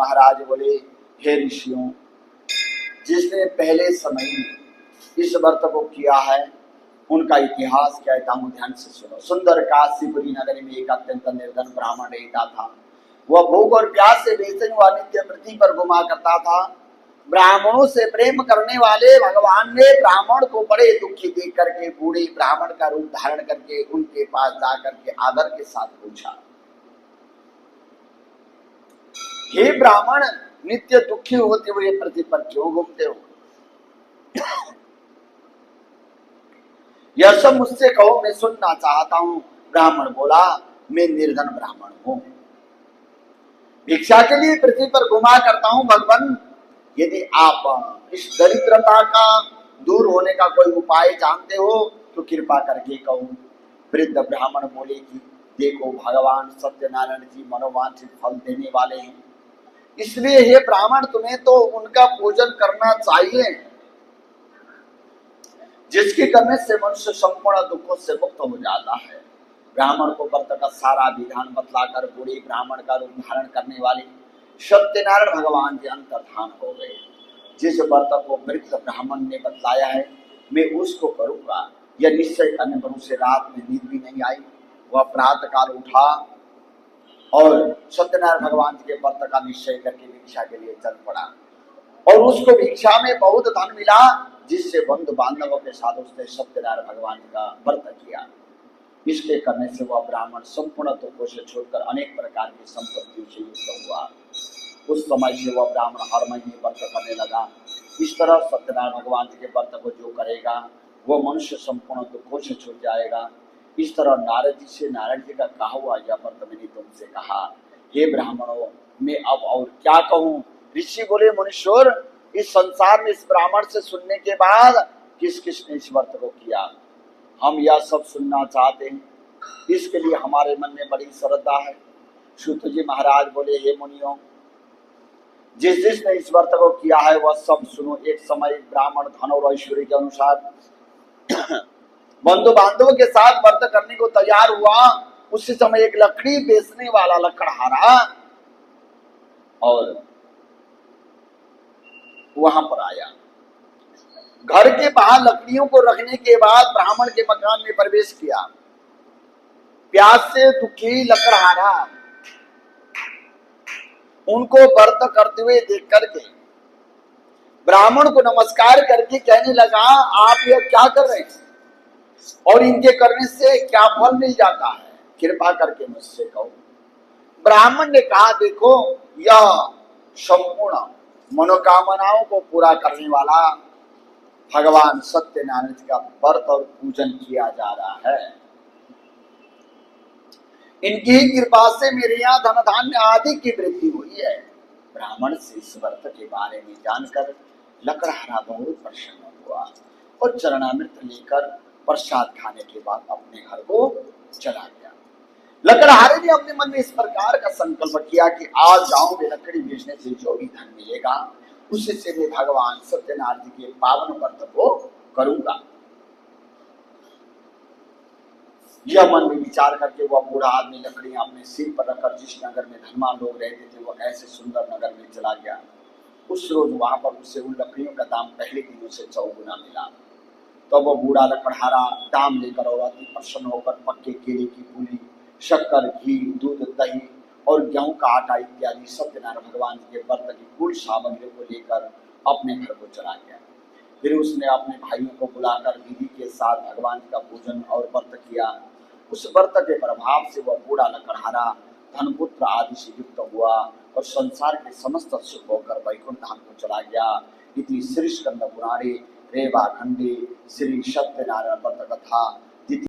महाराज बोले, हे ऋषियों, जिसने पहले समय में इस व्रत को किया है उनका इतिहास कहता हूँ, ध्यान से सुनो। सुंदर काशीपुरी नगरी में एक अत्यंत निर्धन ब्राह्मण रहता था। वह भूख और प्यास से बेचैन हुआ नित्य पृथ्वी पर घुमा करता था। ब्राह्मणों से प्रेम करने वाले भगवान ने ब्राह्मण को बड़े दुखी देख करके बूढ़े ब्राह्मण का रूप धारण करके उनके पास जाकर के आदर के साथ पूछा, हे ब्राह्मण, नित्य दुखी होते हुए पृथ्वी पर क्यों घूमते हो? यह सब मुझसे कहो, मैं सुनना चाहता हूं। ब्राह्मण बोला, मैं निर्धन ब्राह्मण हूं, भिक्षा के लिए पृथ्वी पर घुमा करता हूं। भगवान, यदि आप इस दरिद्रता का दूर होने का कोई उपाय जानते हो तो कृपा करके कहो। वृद्ध ब्राह्मण बोले कि देखो, भगवान सत्यनारायण जी मनोवांछित फल देने वाले हैं, इसलिए हे ब्राह्मण, तुम्हें तो उनका पूजन करना चाहिए, जिसके करने से मनुष्य संपूर्ण दुखों से मुक्त हो जाता है। ब्राह्मण को व्रत का सारा विधान बतलाकर बूढ़े ब्राह्मण का रूप धारण करने वाले सत्यनारायण भगवान के अंतर्धान हो गए। जिस व्रत को वृद्ध ब्राह्मण ने बतलाया है, मैं उसको करूंगा, यह निश्चय करने पर उसे रात में नींद भी नहीं आई। वह प्रातः काल उठा और सत्यनारायण भगवान के व्रत का निश्चय करके भिक्षा के लिए चल पड़ा, और उसको भिक्षा में बहुत धन मिला, जिससे बंधु बांधवों के साथ उसने सत्यनारायण भगवान का व्रत किया। इसके करने से वह ब्राह्मण संपूर्ण दुखों से छोड़कर अनेक प्रकार की संपत्तियों से युक्त हुआ। उस समय से वह ब्राह्मण हर महीने व्रत करने लगा। इस तरह सत्यनारायण भगवान के व्रत को जो करेगा वो मनुष्य संपूर्ण दुखों से छूट जाएगा। इस तरह नारद जी से नारायण जी का कहा हुआ यह व्रत मैंने तुमसे कहा। हे ब्राह्मणों, मैं अब और क्या कहूँ? ऋषि बोले, मुनीश्वर, इस संसार में इस ब्राह्मण से सुनने के बाद किस किस ने इस व्रत को किया, हम यह सब सुनना चाहते हैं। इसके लिए हमारे मन में बड़ी श्रद्धा है। सूत जी महाराज बोले, हे मुनियों, जिसने इस व्रत को किया है वह सब सुनो। एक समय ब्राह्मण धन और ऐश्वर्य के अनुसार बंधु बांधवों के साथ व्रत करने को तैयार हुआ। उसी समय एक लकड़ी बेचने वाला लकड़हारा और वहां पर आया। घर के बाहर लकड़ियों को रखने के बाद ब्राह्मण के मकान में प्रवेश किया। प्यास से दुखी लकड़हारा उनको व्रत करते हुए देख करके ब्राह्मण को नमस्कार करके कहने लगा, आप यह क्या कर रहे हैं और इनके करने से क्या फल मिल जाता है, कृपा करके मुझसे कहो। ब्राह्मण ने कहा, देखो, यह संपूर्ण मनोकामनाओं को पूरा करने वाला भगवान सत्यनारायण का व्रत और पूजन किया जा रहा है। इनकी कृपा से मेरे यहाँ धन धान्य आदि की वृद्धि हुई है। ब्राह्मण से इस व्रत के बारे में जानकर लकड़हारा बहुत प्रसन्न हुआ और चरणामृत लेकर प्रसाद खाने के बाद अपने घर को चला गया। लकड़हारे ने अपने मन में इस प्रकार का संकल्प किया कि आज गांव में लकड़ी बेचने से जो भी धन मिलेगा उससे से मैं भगवान सत्यनारायण जी के पावन व्रत को करूंगा। यह मन में विचार करके वह बूढ़ा आदमी लकड़ियां अपने सिर पर रखकर जिस नगर में धनवान लोग रहते थे वह ऐसे सुंदर नगर में चला गया। उस रोज वहां पर उसे उन लकड़ियों का दाम पहले दिनों से 100 गुना मिला। तो वह बूढ़ा लकड़हारा दाम लेकर और अति प्रसन्न होकर पक्के केले की पूरी, शक्कर, घी, दूध, दही और गेहूं का आटा इत्यादि सत्यनारायण भगवान के व्रत की कुल सामग्री को लेकर अपने घर को चला गया। फिर उसने अपने भाइयों को बुलाकर विधि के साथ भगवान का पूजन और व्रत किया। उस व्रत के प्रभाव से वह बूढ़ा लकड़हारा धनपुत्र आदि से युक्त हुआ और संसार के समस्त सुख होकर वैकुंठ धाम को चला गया। इति श्री स्कंद पुराणे रेवा खंडे श्री सत्यनारायण व्रत कथा